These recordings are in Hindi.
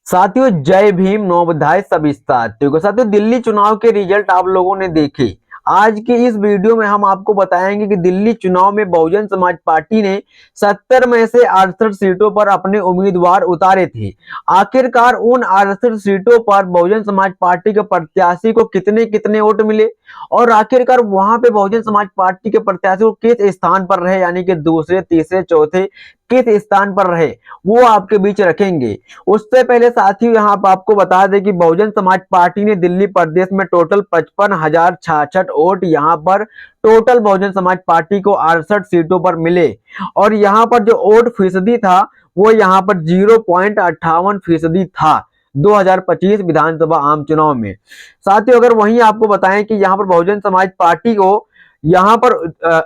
साथियों जय भीम नवोदय सभी साथियों को। साथियों दिल्ली चुनाव के रिजल्ट आप लोगों ने देखे। आज की इस वीडियो में हम आपको बताएंगे कि दिल्ली चुनाव में बहुजन समाज पार्टी ने 70 में से 68 सीटों पर अपने उम्मीदवार उतारे थे। आखिरकार उन 68 सीटों पर बहुजन समाज पार्टी के प्रत्याशी को कितने कितने वोट मिले और आखिरकार वहां पे बहुजन समाज पार्टी के प्रत्याशी को किस स्थान पर रहे, यानी कि दूसरे तीसरे चौथे किस स्थान पर रहे, वो आपके बीच रखेंगे। उससे पहले साथियों यहाँ पर आपको बता दें कि बहुजन समाज पार्टी ने दिल्ली प्रदेश में टोटल 55,066 वोट यहाँ पर टोटल बहुजन समाज पार्टी को 68 सीटों पर मिले और यहाँ पर जो वोट फीसदी था वो यहाँ पर 0.58% था 2025 विधानसभा आम चुनाव में। साथियों अगर वहीं आपको बताएं कि यहाँ पर बहुजन समाज पार्टी को यहाँ पर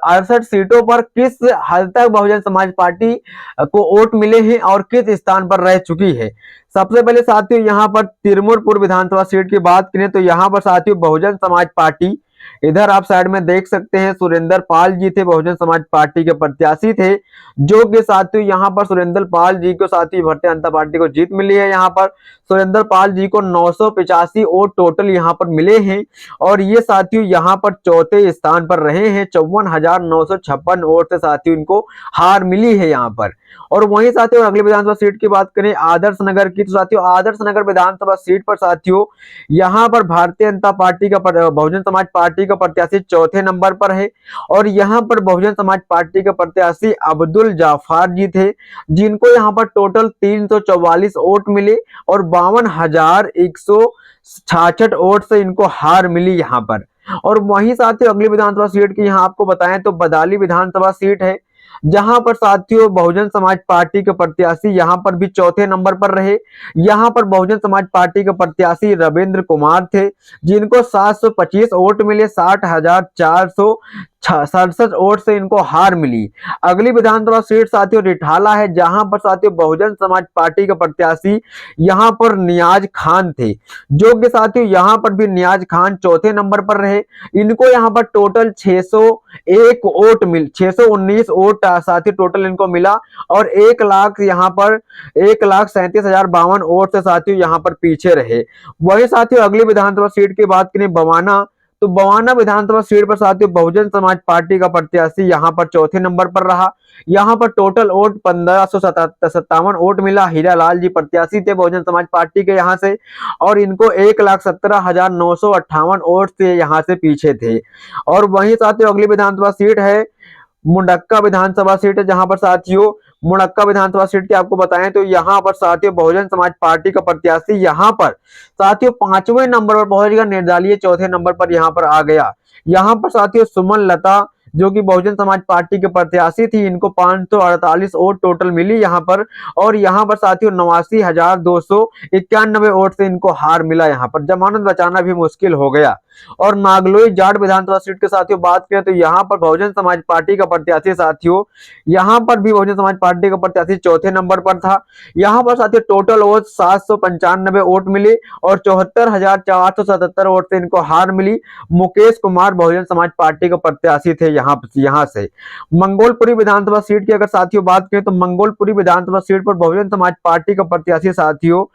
68 सीटों पर किस हद तक बहुजन समाज पार्टी को वोट मिले हैं और किस स्थान पर रह चुकी है। सबसे पहले साथियों यहाँ पर तिरमुरपुर विधानसभा सीट की बात करें तो यहाँ पर साथियों बहुजन समाज पार्टी, इधर आप साइड में देख सकते हैं सुरेंद्र पाल जी थे, बहुजन समाज पार्टी के प्रत्याशी थे, जो कि साथियों यहाँ पर सुरेंद्र पाल जी को साथियों भारतीय जनता पार्टी को जीत मिली है। यहाँ पर सुरेंद्र पाल जी को 985 वोट टोटल यहाँ पर मिले हैं और ये साथियों यहाँ पर चौथे स्थान पर रहे हैं। 54,956 वोट से साथियों इनको हार मिली है यहाँ पर। और वहीं साथियों अगली विधानसभा सीट की बात करें आदर्श नगर की, तो साथियों आदर्श नगर विधानसभा सीट पर साथियों यहाँ पर भारतीय जनता पार्टी का बहुजन समाज पार्टी का प्रत्याशी चौथे नंबर पर है और यहाँ पर बहुजन समाज पार्टी के प्रत्याशी अब्दुल जाफर जी थे, जिनको यहाँ पर टोटल 344 वोट मिले और 52,166 वोट से इनको हार मिली यहाँ पर। और वहीं साथियों अगली विधानसभा सीट की यहाँ आपको बताएं तो बदाली विधानसभा सीट है, जहां पर साथियों बहुजन समाज पार्टी के प्रत्याशी यहां पर भी चौथे नंबर पर रहे। यहां पर बहुजन समाज पार्टी के प्रत्याशी रविंद्र कुमार थे, जिनको 725 वोट मिले, 60,467 वोट से इनको हार मिली। अगली विधानसभा सीट साथियों रिठाला है, जहां पर साथियों बहुजन समाज पार्टी के प्रत्याशी यहां पर नियाज खान थे, जो कि साथियों यहां पर भी नियाज खान चौथे नंबर पर रहे। इनको यहां पर टोटल 601 वोट 619 वोट साथियों टोटल इनको मिला और 1 लाख यहाँ पर 1,37,052 वोट से साथियों यहाँ पर पीछे रहे। वही साथियों अगली विधानसभा सीट की बात करें बवाना, तो बवाना विधानसभा सीट पर साथियों बहुजन समाज पार्टी का प्रत्याशी यहाँ पर चौथे नंबर पर रहा। यहाँ पर टोटल वोट 1,557 वोट मिला। हीरालाल जी प्रत्याशी थे बहुजन समाज पार्टी के यहाँ से और इनको 1,17,958 वोट से यहाँ से पीछे थे। और वहीं साथियों अगली विधानसभा सीट है मुंडक्का विधानसभा सीट है, जहां पर साथियों मुंडक्का विधानसभा सीट की आपको बताएं तो यहां पर साथियों बहुजन समाज पार्टी का प्रत्याशी यहां पर साथियों 5वें नंबर पर पहुंच गया, निर्दलीय चौथे नंबर पर यहां पर आ गया। यहां पर साथियों सुमन लता जो कि बहुजन समाज पार्टी के प्रत्याशी थी, इनको 548 वोट टोटल मिली यहाँ पर और यहाँ पर साथियों 89,291 वोट से इनको हार मिला। यहाँ पर जमानत बचाना भी मुश्किल हो गया। और नागलोई जाट विधानसभा सीट के साथियों बात करें तो यहाँ पर बहुजन समाज पार्टी का प्रत्याशी साथियों यहाँ पर भी बहुजन समाज पार्टी का प्रत्याशी चौथे नंबर पर था। यहाँ पर साथियों टोटल वोट 795 वोट मिले और 74,477 वोट से इनको हार मिली। मुकेश कुमार बहुजन समाज पार्टी के प्रत्याशी थे यहाँ से। मंगोलपुरी विधानसभा सीट की अगर साथियों बात करें तो मंगोलपुरी विधानसभा सीट पर बहुजन समाज पार्टी का प्रत्याशी साथियों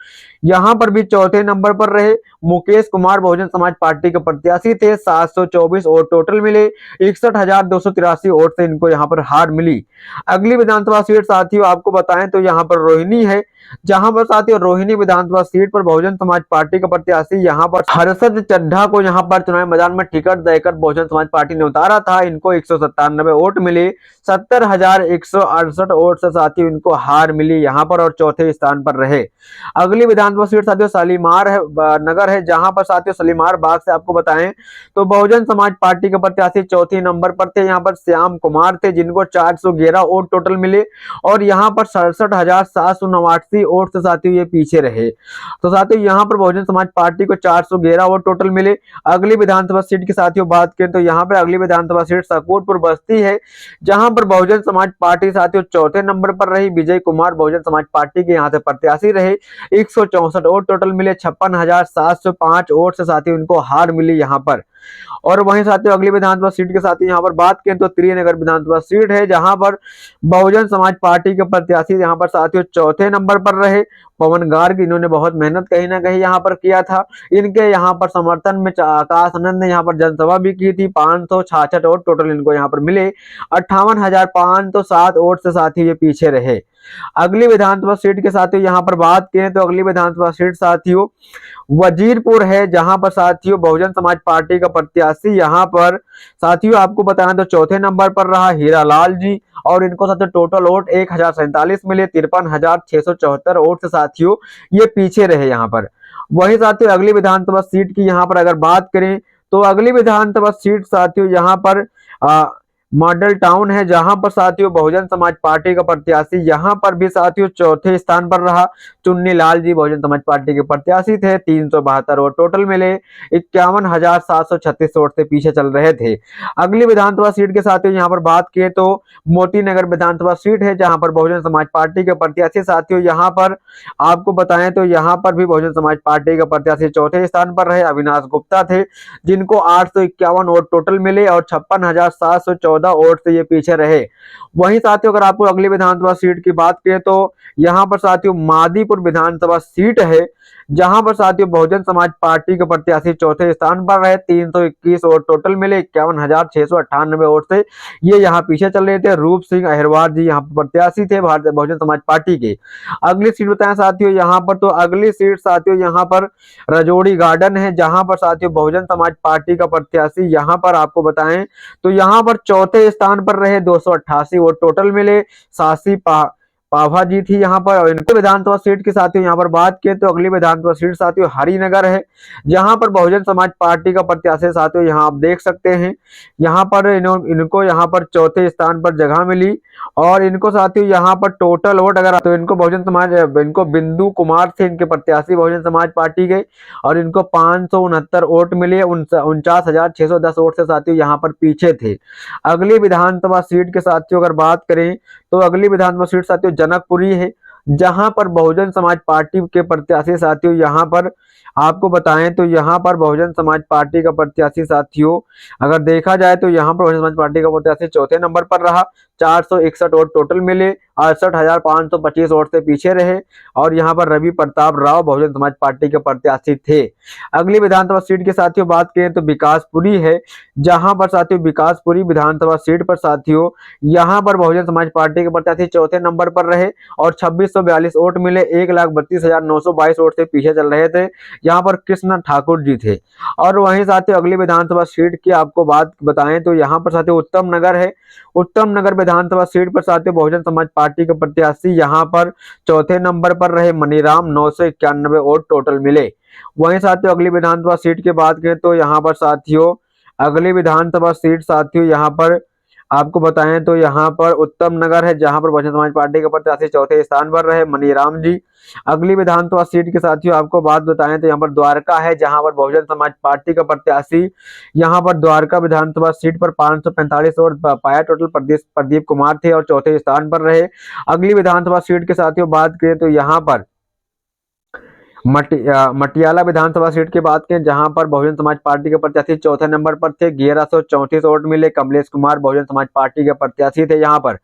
यहाँ पर भी चौथे नंबर पर रहे। मुकेश कुमार बहुजन समाज पार्टी के प्रत्याशी थे, 724 वोट टोटल मिले, 61,283 वोट से इनको यहाँ पर हार मिली। अगली विधानसभा सीट साथियों आपको बताएं तो यहाँ पर रोहिणी है, जहां पर साथियों रोहिणी विधानसभा सीट पर बहुजन समाज पार्टी का प्रत्याशी यहाँ पर हर्षद चड्ढा को यहाँ पर चुनावी मैदान में टिकट देकर बहुजन समाज पार्टी ने उतारा था। इनको 197 वोट मिले, 70,168 वोट से साथियों इनको हार मिली यहाँ पर और चौथे स्थान पर रहे। अगली विधानसभा सीट साथियों शालीमार है नगर है, जहां पर साथियों शालीमार बाग से आपको बताएं तो बहुजन समाज पार्टी के प्रत्याशी चौथे नंबर पर थे। यहाँ पर श्याम कुमार थे, जिनको 411 वोट टोटल मिले और यहाँ पर 67,789 वोट से साथियों ये पीछे रहे। तो साथियों यहाँ पर बहुजन समाज पार्टी को 411 वोट टोटल मिले। अगली विधानसभा सीट की साथियों बात करें तो यहाँ पर अगली विधानसभा सीट सकूरपुर बस्ती है, जहां पर बहुजन समाज पार्टी साथियों चौथे नंबर पर रही। विजय कुमार बहुजन समाज पार्टी के यहाँ से प्रत्याशी रहे, 164 वोट टोटल मिले, 56,705 वोट से साथियों इनको हार मिली यहाँ पर। और वहीं साथियों अगली विधानसभा सीट के साथ ही यहाँ पर बात करें तो त्रिनगर विधानसभा सीट है, जहां पर बहुजन समाज पार्टी के प्रत्याशी यहाँ पर साथियों चौथे नंबर पर रहे पवन गार्ग। इन्होंने बहुत मेहनत कहीं ना कहीं यहाँ पर किया था। इनके यहाँ पर समर्थन में आकाश आनंद ने यहाँ पर जनसभा भी की थी। 566 वोट टोटल इनको यहाँ पर मिले। 58,507 वोट से साथियों ये पीछे रहे। अगली विधानसभा सीट के साथियों यहाँ पर बात करें तो अगली विधानसभा सीट साथियों वजीरपुर है, जहां पर साथियों बहुजन समाज पार्टी का प्रत्याशी यहाँ पर साथियों आपको बताएं तो चौथे नंबर पर रहा हीरालाल जी, और इनको साथियों टोटल वोट 1047 मिले। 53,674 वोट से साथियों ये पीछे रहे यहाँ पर। वही साथियों अगली विधानसभा सीट की यहाँ पर अगर बात करें तो अगली विधानसभा सीट साथियों यहाँ पर मॉडल टाउन है, जहां पर साथियों बहुजन समाज पार्टी का प्रत्याशी यहाँ पर भी साथियों चौथे स्थान पर रहा। चुन्नी लाल जी बहुजन समाज पार्टी के प्रत्याशी थे। 372 वोट टोटल मिले। 51,736 वोट से पीछे चल रहे थे। अगली विधानसभा सीट के साथियों यहाँ पर बात किए तो मोती नगर विधानसभा सीट है, जहां पर बहुजन समाज पार्टी के प्रत्याशी साथियों यहाँ पर आपको बताएं तो यहाँ पर भी बहुजन समाज पार्टी का प्रत्याशी चौथे स्थान पर रहे। अविनाश गुप्ता थे, जिनको 851 वोट टोटल मिले और 56,714 वोट से ये पीछे रहे। वहीं साथियों अगर आपको अगली विधानसभा सीट की बात करें तो यहाँ पर साथियों मादीपुर विधानसभा सीट है, जहां पर साथियों बहुजन समाज पार्टी के प्रत्याशी चौथे स्थान पर रहे। 321 वोट टोटल मिले। 51,698 वोट से ये यहाँ पीछे चल रहे थे। रूप सिंह अहिरवार जी यहाँ पर प्रत्याशी थे भारतीय बहुजन समाज पार्टी के। अगली सीट बताएं साथियों यहाँ पर तो अगली सीट साथियों यहाँ पर रजोड़ी गार्डन है, जहां पर साथियों बहुजन समाज पार्टी का प्रत्याशी यहाँ पर आपको बताएं तो यहाँ पर चौथे स्थान पर रहे। 288 वोट टोटल मिले। सासी पाभा जी थी यहाँ पर। और इनके विधानसभा सीट के साथियों यहाँ पर बात किए तो अगली विधानसभा सीट साथियों हरिनगर है, जहां पर बहुजन समाज पार्टी का प्रत्याशी साथियों यहाँ आप देख सकते हैं यहाँ पर इनको यहाँ पर चौथे स्थान पर जगह मिली। और इनको साथियों यहाँ पर टोटल वोट अगर तो इनको बहुजन समाज इनको बिंदु कुमार थे इनके प्रत्याशी बहुजन समाज पार्टी के, और इनको 569 वोट मिले। 49,610 वोट से साथियों यहाँ पर पीछे थे। अगली विधानसभा सीट के साथियों अगर बात करें तो अगली विधानसभा सीट साथियों जनकपुरी है, जहां पर बहुजन समाज पार्टी के प्रत्याशी साथियों यहाँ पर आपको बताएं तो यहाँ पर बहुजन समाज पार्टी का प्रत्याशी साथियों अगर देखा जाए तो यहाँ पर बहुजन समाज पार्टी का प्रत्याशी चौथे नंबर पर रहा। 461 वोट टोटल मिले। 68,525 वोट से पीछे रहे। और यहाँ पर रवि प्रताप राव बहुजन समाज पार्टी के प्रत्याशी थे। अगली विधानसभा सीट के साथियों बात करें तो विकासपुरी है, जहां पर साथियों विकासपुरी विधानसभा सीट पर साथियों यहाँ पर बहुजन समाज पार्टी के प्रत्याशी चौथे नंबर पर रहे और 2642 वोट मिले। 1,32,922 वोट से पीछे चल रहे थे। यहाँ पर कृष्ण ठाकुर जी थे। और वहीं साथियों अगली विधानसभा सीट की आपको बात बताएं तो यहाँ पर साथियों उत्तम नगर है। उत्तम नगर विधानसभा सीट पर साथियों बहुजन समाज पार्टी के प्रत्याशी यहाँ पर चौथे नंबर पर रहे। मनीराम 991 वोट टोटल मिले। वहीं साथियों अगली विधानसभा सीट की बात करें तो यहाँ पर साथियों अगली विधानसभा सीट साथियों यहाँ पर आपको बताएं तो यहाँ पर उत्तम नगर है, जहां पर बहुजन समाज पार्टी के प्रत्याशी चौथे स्थान पर रहे मनीराम जी। अगली विधानसभा सीट के साथियों आपको बात बताएं तो यहाँ पर द्वारका है, जहां पर बहुजन समाज पार्टी का प्रत्याशी यहाँ पर द्वारका विधानसभा सीट पर 545 वोट पाया टोटल प्रदीप कुमार थे और चौथे स्थान पर रहे। अगली विधानसभा सीट के साथियों बात करें तो यहाँ पर मटियाला विधानसभा सीट की बात करें, जहां पर बहुजन समाज पार्टी के प्रत्याशी चौथे नंबर पर थे। 1134 वोट मिले। कमलेश कुमार बहुजन समाज पार्टी के प्रत्याशी थे यहाँ पर।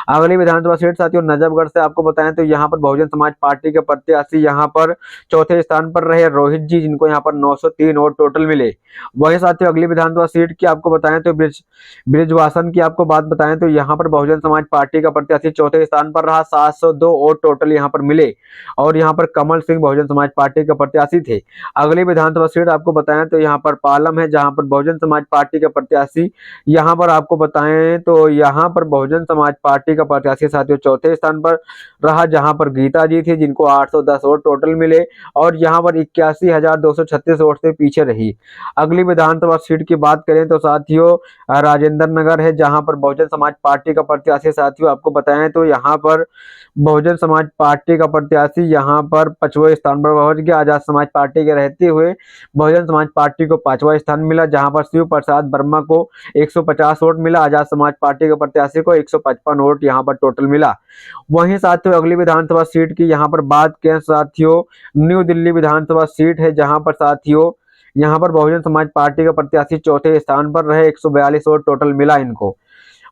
अगली विधानसभा सीट साथियों नजफगढ़ से आपको बताएं तो यहाँ पर बहुजन समाज पार्टी के प्रत्याशी यहाँ पर चौथे स्थान पर रहे रोहित जी, जिनको यहाँ पर 903 वोट टोटल मिले। वही साथियों अगली विधानसभा सीट की आपको बताएं तो ब्रिजवासन की आपको बात बताएं तो यहाँ पर बहुजन समाज पार्टी का प्रत्याशी चौथे स्थान पर रहा। 702 वोट टोटल यहाँ पर मिले। और यहाँ पर कमल सिंह बहुजन समाज पार्टी के प्रत्याशी थे। अगली विधानसभा सीट आपको बताएं तो यहाँ पर पालम है, जहां पर बहुजन समाज पार्टी के प्रत्याशी यहाँ पर आपको बताएं तो यहाँ पर बहुजन समाज पार्टी का प्रत्याशी साथियों चौथे स्थान पर रहा, जहां पर गीता जी थी, जिनको 810 वोट टोटल मिले। और यहाँ पर 81,236 वोट से पीछे रही। अगली विधानसभा सीट की बात करें तो साथियों राजेंद्र नगर है, जहां पर बहुजन समाज पार्टी का प्रत्याशी साथियों आपको बताएं तो यहाँ पर बहुजन समाज पार्टी का प्रत्याशी यहाँ पर 5वें स्थान पर पहुंच गया। आजाद समाज पार्टी के रहते हुए बहुजन समाज पार्टी को 5वां स्थान मिला, जहां पर शिव प्रसाद वर्मा को 150 वोट मिला। आजाद समाज पार्टी के प्रत्याशी को 155 वोट यहाँ पर टोटल मिला। वहीं साथियों अगली विधानसभा सीट की यहाँ पर बात करें साथियों न्यू दिल्ली विधानसभा सीट है, जहां पर साथियों यहाँ पर बहुजन समाज पार्टी का प्रत्याशी चौथे स्थान पर रहे, 142 वोट टोटल मिला इनको।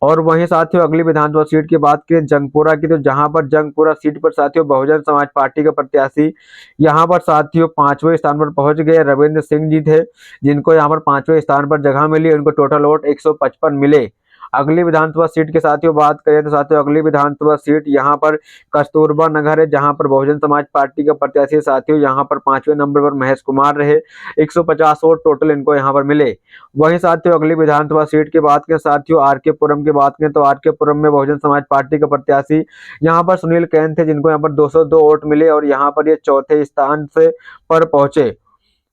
और वहीं साथियों अगली विधानसभा सीट की बात करें जंगपुरा की, तो जहां पर जंगपुरा सीट पर साथियों बहुजन समाज पार्टी के प्रत्याशी यहां पर साथियों 5वें स्थान पर पहुंच गए, रविंद्र सिंह जी थे जिनको यहां पर 5वें स्थान पर जगह मिली, उनको टोटल वोट 155 मिले। अगली विधानसभा सीट के साथियों बात करें तो साथियों अगली विधानसभा सीट यहां पर कस्तूरबा नगर है, जहां पर बहुजन समाज पार्टी का प्रत्याशी साथियों यहां पर 5वें नंबर पर महेश कुमार रहे, 150 वोट टोटल इनको यहां पर मिले। वहीं साथियों अगली विधानसभा सीट की बात करें साथियों आरके पुरम की बात करें तो आरके पुरम में बहुजन समाज पार्टी के प्रत्याशी यहां पर सुनील कैन थे जिनको यहां पर 202 वोट मिले और यहां पर ये चौथे स्थान से पर पहुंचे।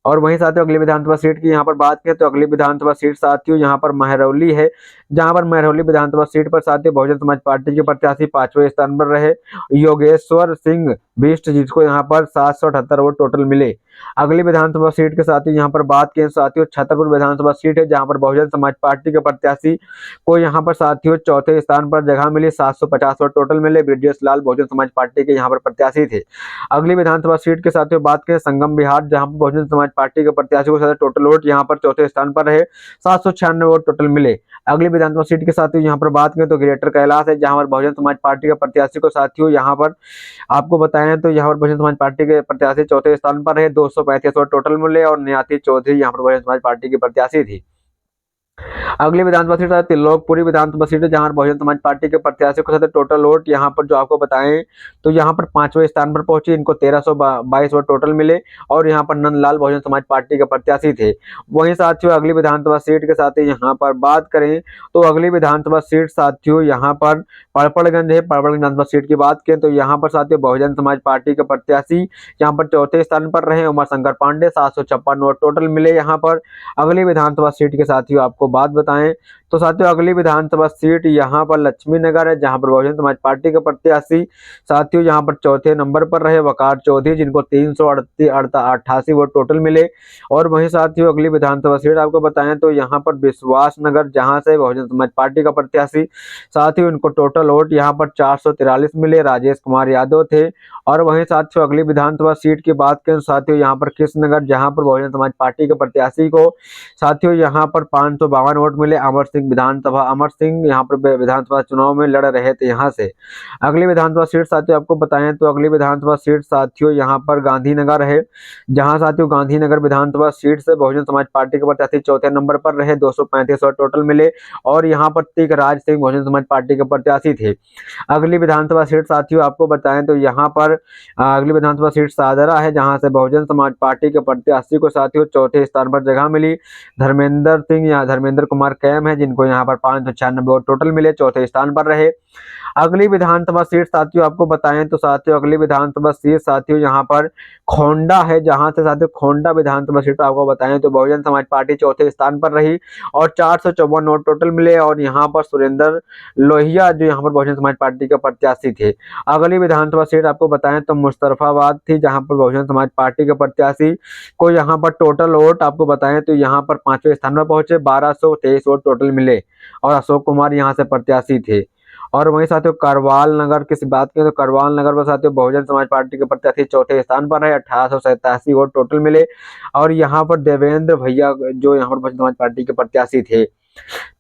और वहीं साथियों अगली विधानसभा सीट की यहाँ पर बात करें तो अगली विधानसभा सीट साथियों यहाँ पर महरौली है, जहां पर महरौली विधानसभा सीट पर साथियों बहुजन समाज पार्टी के प्रत्याशी 5वें स्थान पर रहे, योगेश्वर सिंह बिष्ट जिसको यहाँ पर 778 वोट टोटल मिले। अगली विधानसभा सीट के साथ ही यहाँ पर बात करें साथियों छतरपुर विधानसभा सीट है, जहां पर बहुजन समाज पार्टी के प्रत्याशी को यहाँ पर साथियों चौथे स्थान पर जगह मिली, 750 वोट टोटल मिले। ब्रिजेश लाल बहुजन समाज पार्टी के यहाँ पर प्रत्याशी थे। अगली विधानसभा सीट के साथियों बात करें संगम बिहार, जहां पर बहुजन समाज पार्टी के प्रत्याशी को साथ टोटल वोट यहाँ पर चौथे स्थान पर रहे, 796 वोट टोटल मिले। अगली विधानसभा सीट के साथियों यहाँ पर बात करें तो ग्रेटर कैलाश है, जहां पर बहुजन समाज पार्टी के प्रत्याशी को साथियों यहाँ पर आपको बताएं तो यहाँ पर बहुजन समाज पार्टी के प्रत्याशी चौथे स्थान पर रहे, 235 वोट टोटल मिले और नियाती चौधरी यहाँ पर बहुजन समाज पार्टी की प्रत्याशी थी। अगली विधानसभा सीट है त्रिलोकपुरी विधानसभा सीट है, जहां बहुजन समाज पार्टी के प्रत्याशी के साथ टोटल वोट यहाँ पर जो आपको बताएं तो यहाँ पर 5वें स्थान पर पहुंचे, इनको 1322 वोट टोटल मिले और यहाँ पर नंदलाल बहुजन समाज पार्टी के प्रत्याशी थे। वहीं साथियों अगली विधानसभा सीट के साथ ही यहाँ पर बात करें तो अगली विधानसभा सीट साथियों यहाँ पर पड़पड़गंज है। पड़पड़गंज विधानसभा सीट की बात करें तो यहाँ पर साथियों बहुजन समाज पार्टी के प्रत्याशी यहाँ पर चौथे स्थान पर रहे, उमा शंकर पांडे, 756 वोट टोटल मिले यहाँ पर। अगली विधानसभा सीट के साथियों आपको बात बताएं तो साथियों अगली विधानसभा सीट यहाँ पर लक्ष्मी नगर है, जहां पर बहुजन समाज पार्टी के प्रत्याशी साथियों यहाँ पर चौथे नंबर पर रहे, वकार चौधरी जिनको 388 वोट टोटल मिले। और वहीं साथियों अगली विधानसभा सीट आपको बताएं तो यहाँ पर विश्वास नगर, जहां से बहुजन समाज पार्टी का प्रत्याशी साथियों इनको टोटल वोट यहाँ पर 443 मिले, राजेश कुमार यादव थे। और वहीं साथियों अगली विधानसभा सीट की बात करें साथियों यहाँ पर कृष्णनगर, जहां पर बहुजन समाज पार्टी के प्रत्याशी को साथियों यहाँ पर 552 वोट मिले। अमर सिंह यहाँ पर विधानसभा चुनाव में लड़ रहे थे यहाँ से। अगली विधानसभा सीट साथियों आपको बताएं तो अगली विधानसभा सीट साथियों यहाँ पर गांधीनगर है, जहां साथियों गांधीनगर विधानसभा सीट से बहुजन समाज पार्टी के प्रत्याशी चौथे नंबर पर रहे, 235 वोट टोटल मिले और यहाँ पर तिगराज सिंह बहुजन समाज पार्टी के प्रत्याशी थे। अगली विधानसभा सीट साथियों आपको बताएं तो यहाँ पर अगली विधानसभा सीट सादरा है, जहां से बहुजन समाज पार्टी के प्रत्याशी को साथियों चौथे स्थान पर जगह मिली। धर्मेंद्र कुमार कैम है जिनको यहाँ पर 596 वोट टोटल मिले, चौथे स्थान पर रहे। अगली विधानसभा सीट साथियों आपको बताएं तो साथियों अगली विधानसभा सीट साथियों यहाँ पर खोंडा है, जहां से साथियों खोंडा विधानसभा सीट आपको बताएं तो बहुजन समाज पार्टी चौथे स्थान पर रही और 454 वोट टोटल मिले और यहाँ पर सुरेंद्र लोहिया जो यहाँ पर बहुजन समाज पार्टी के प्रत्याशी थे। अगली विधानसभा सीट आपको बताएं तो मुस्तफाबाद थी, जहां पर बहुजन समाज पार्टी के प्रत्याशी को यहाँ पर टोटल वोट आपको बताएं तो यहाँ पर 5वें स्थान पर पहुंचे, 1223 वोट टोटल मिले और अशोक कुमार यहाँ से प्रत्याशी थे। और वहीं साथियों करवाल नगर की बात करें तो करवाल नगर पर साथियों बहुजन समाज पार्टी के प्रत्याशी चौथे स्थान पर है, 1887 वोट टोटल मिले और यहाँ पर देवेंद्र भैया जो यहाँ पर बहुजन समाज पार्टी के प्रत्याशी थे।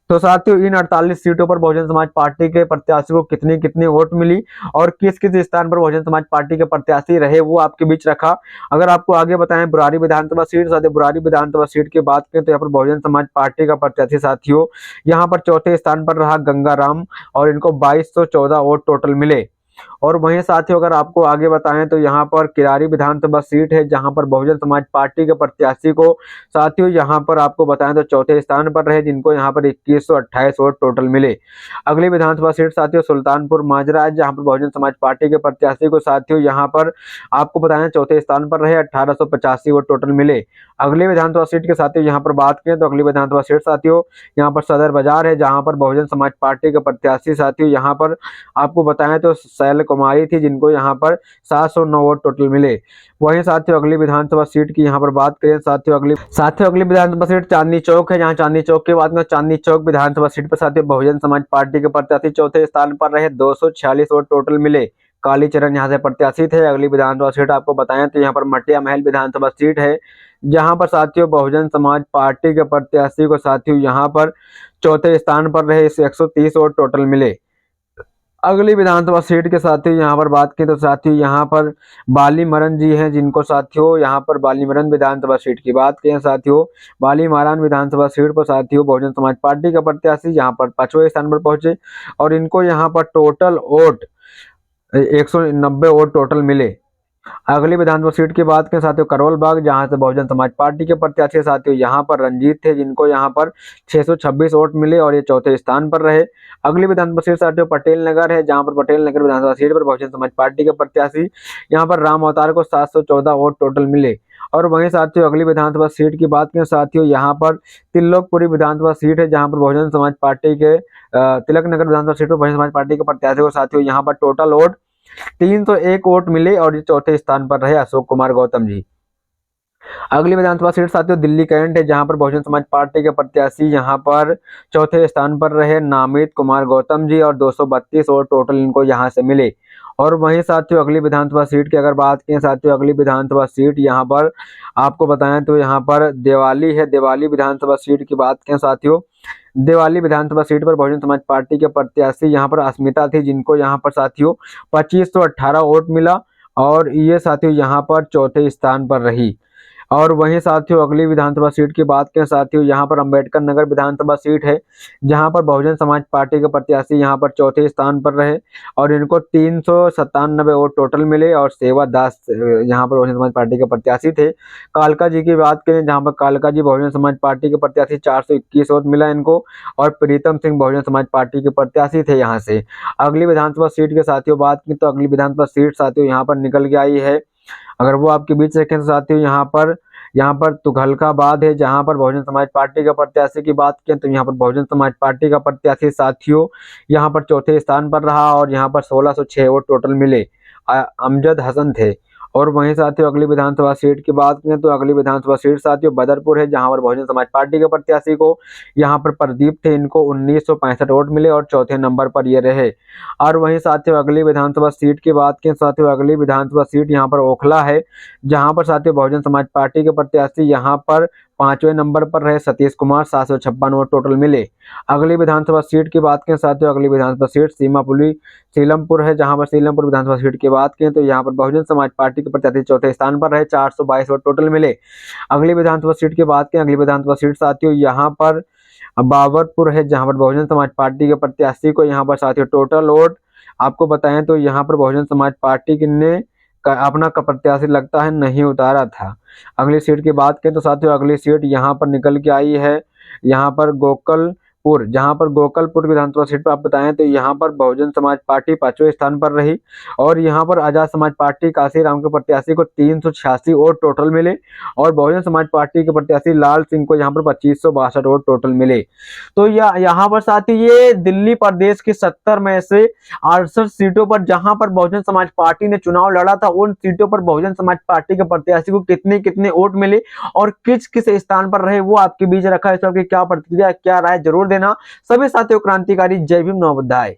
तो साथियों इन 48 सीटों पर बहुजन समाज पार्टी के प्रत्याशी को कितनी कितनी वोट मिली और किस किस स्थान पर बहुजन समाज पार्टी के प्रत्याशी रहे वो आपके बीच रखा। अगर आपको आगे बताएं बुरारी विधानसभा सीट, साथियों बुरारी विधानसभा सीट की बात करें तो यहाँ पर बहुजन समाज पार्टी का प्रत्याशी साथियों यहाँ पर चौथे स्थान पर रहा गंगाराम और इनको 2214 वोट टोटल मिले। और वहीं साथियों अगर आपको आगे बताएं तो यहाँ पर किरारी विधानसभा सीट है, जहां पर बहुजन समाज पार्टी के प्रत्याशी को साथियों यहाँ पर आपको बताएं तो चौथे स्थान पर रहे, जिनको यहाँ पर 2128 वोट टोटल मिले। अगली विधानसभा सीट साथियों सुल्तानपुर माजरा है, जहां पर बहुजन समाज पार्टी के प्रत्याशी को साथियों यहाँ पर आपको बताएं चौथे स्थान पर रहे, 1885 वोट टोटल मिले। अगली विधानसभा सीट के साथियों यहाँ पर बात करें तो अगली विधानसभा सीट साथियों यहाँ पर सदर बाजार है, जहां पर बहुजन समाज पार्टी के प्रत्याशी साथियों यहाँ पर आपको बताएं तो शैल कुमारी थी, जिनको यहाँ पर 709 वोट टोटल मिले। वहीं साथियों अगली विधानसभा सीट की यहाँ पर बात करें साथियों अगली विधानसभा सीट चांदनी चौक है, जहाँ चांदनी चौक की बात करें चांदनी चौक विधानसभा सीट पर साथियों बहुजन समाज पार्टी के प्रत्याशी चौथे स्थान पर रहे, 246 वोट टोटल मिले। कालीचरण यहाँ से प्रत्याशी थे। अगली विधानसभा सीट आपको बताएं तो यहाँ पर मटिया महल विधानसभा सीट है, जहां पर साथियों बहुजन समाज पार्टी के प्रत्याशी को साथियों यहाँ पर चौथे स्थान पर रहे। इसे 130 वोट टोटल मिले। अगली विधानसभा सीट के साथियों यहाँ पर बात की तो साथियों यहाँ पर बालीमरन जी हैं, जिनको साथियों यहाँ पर बालीमरन विधानसभा सीट की बात करें साथियों, बालीमरन विधानसभा सीट पर साथियों बहुजन समाज पार्टी का प्रत्याशी यहाँ पर 5वें स्थान पर पहुंचे और इनको यहाँ पर टोटल वोट 190 वोट टोटल मिले। अगली विधानसभा सीट की बात करें साथियों करोल बाग, जहां से बहुजन समाज पार्टी के प्रत्याशी साथियों यहाँ पर रंजीत थे, जिनको यहाँ पर 626 वोट मिले और ये चौथे स्थान पर रहे। अगली विधानसभा सीट साथियों पटेल नगर है, जहां पर पटेल नगर विधानसभा सीट पर बहुजन समाज पार्टी के प्रत्याशी यहाँ पर राम अवतार को 714 वोट टोटल मिले। और वहीं साथियों अगली विधानसभा सीट की बात करें साथियों यहाँ पर तिल्लोकपुरी विधानसभा सीट है, जहां पर बहुजन समाज पार्टी के तिलक नगर विधानसभा सीट पर बहुजन समाज पार्टी के प्रत्याशी को साथियों यहाँ पर टोटल वोट 301 वोट मिले और ये चौथे स्थान पर रहे अशोक कुमार गौतम जी। अगली विधानसभा सीट साथियों दिल्ली कैंट है, जहां पर बहुजन समाज पार्टी के प्रत्याशी यहां पर चौथे स्थान पर रहे नामित कुमार गौतम जी और 232 वोट टोटल इनको यहां से मिले। और वहीं साथियों अगली विधानसभा सीट की अगर बात करें साथियों अगली विधानसभा सीट यहां पर आपको बताएं तो यहां पर देवाली है, देवाली विधानसभा सीट की बात करें साथियों देवाली विधानसभा सीट पर बहुजन समाज पार्टी के प्रत्याशी यहाँ पर अस्मिता थी, जिनको यहाँ पर साथियों 2518 वोट मिला और ये साथियों यहाँ पर चौथे स्थान पर रही। और वहीं साथियों अगली विधानसभा सीट की बात करें साथियों यहाँ पर अंबेडकर नगर विधानसभा सीट है, जहां पर बहुजन समाज पार्टी के प्रत्याशी यहाँ पर चौथे स्थान पर रहे और इनको 397 वोट टोटल मिले और सेवा दास यहाँ पर बहुजन समाज पार्टी के प्रत्याशी थे। कालका जी की बात करें, जहां पर कालका जी बहुजन समाज पार्टी के प्रत्याशी 421 वोट मिला इनको और प्रीतम सिंह बहुजन समाज पार्टी के प्रत्याशी थे यहाँ से। अगली विधानसभा सीट के साथियों बात की तो अगली विधानसभा सीट साथियों यहाँ पर निकल के आई है, अगर वो आपके बीच रखें तो साथियों यहाँ पर तुगलकाबाद है, जहां पर बहुजन समाज पार्टी का प्रत्याशी की बात करें तो यहाँ पर बहुजन समाज पार्टी का प्रत्याशी साथियों यहाँ पर चौथे स्थान पर रहा और यहाँ पर 1606 वोट टोटल मिले, अमजद हसन थे। और वहीं साथियों अगली विधानसभा सीट की बात करें तो अगली विधानसभा सीट साथियों बदरपुर है, जहां पर बहुजन समाज पार्टी के प्रत्याशी को यहाँ पर प्रदीप थे, इनको 1965 वोट मिले और चौथे नंबर पर ये रहे। और वहीं साथियों अगली विधानसभा सीट की बात करें साथियों अगली विधानसभा सीट यहाँ पर ओखला है, जहां पर साथियों बहुजन समाज पार्टी के प्रत्याशी यहाँ पर 5वें नंबर पर रहे सतीश कुमार, 756 वोट टोटल मिले। अगली विधानसभा सीट की बात करें साथियों अगली विधानसभा सीट सीमापुरी सीलमपुर है, जहां पर सीलमपुर विधानसभा सीट की बात करें तो यहाँ पर बहुजन समाज पार्टी के प्रत्याशी चौथे स्थान पर रहे, 422 वोट टोटल मिले। अगली विधानसभा सीट की बात करें अगली विधानसभा सीट साथियों यहाँ पर बाबरपुर है, जहां पर बहुजन समाज पार्टी के प्रत्याशी को यहाँ पर साथियों टोटल वोट आपको बताएं तो यहाँ पर बहुजन समाज पार्टी ने अपना प्रत्याशी लगता है नहीं उतारा था। अगली सीट की बात करें तो साथियों अगली सीट यहाँ पर निकल के आई है, यहाँ पर गोकलपुर, जहां पर गोकलपुर विधानसभा सीट पर आप बताएं तो यहाँ पर बहुजन समाज पार्टी 5वें स्थान पर रही और यहाँ पर आजाद समाज पार्टी काशीराम के प्रत्याशी को 386 वोट टोटल मिले और बहुजन समाज पार्टी के प्रत्याशी लाल सिंह को यहाँ पर 2562 वोट टोटल मिले। तो यहाँ पर साथी ये दिल्ली प्रदेश की 70 में से 68 सीटों पर जहां पर बहुजन समाज पार्टी ने चुनाव लड़ा था, उन सीटों पर बहुजन समाज पार्टी के प्रत्याशी को कितने कितने वोट मिले और किस किस स्थान पर रहे वो आपके बीच रखा है। इस पर क्या प्रतिक्रिया क्या राय जरूर देना। सभी साथियों क्रांतिकारी जय भीम नवोदय।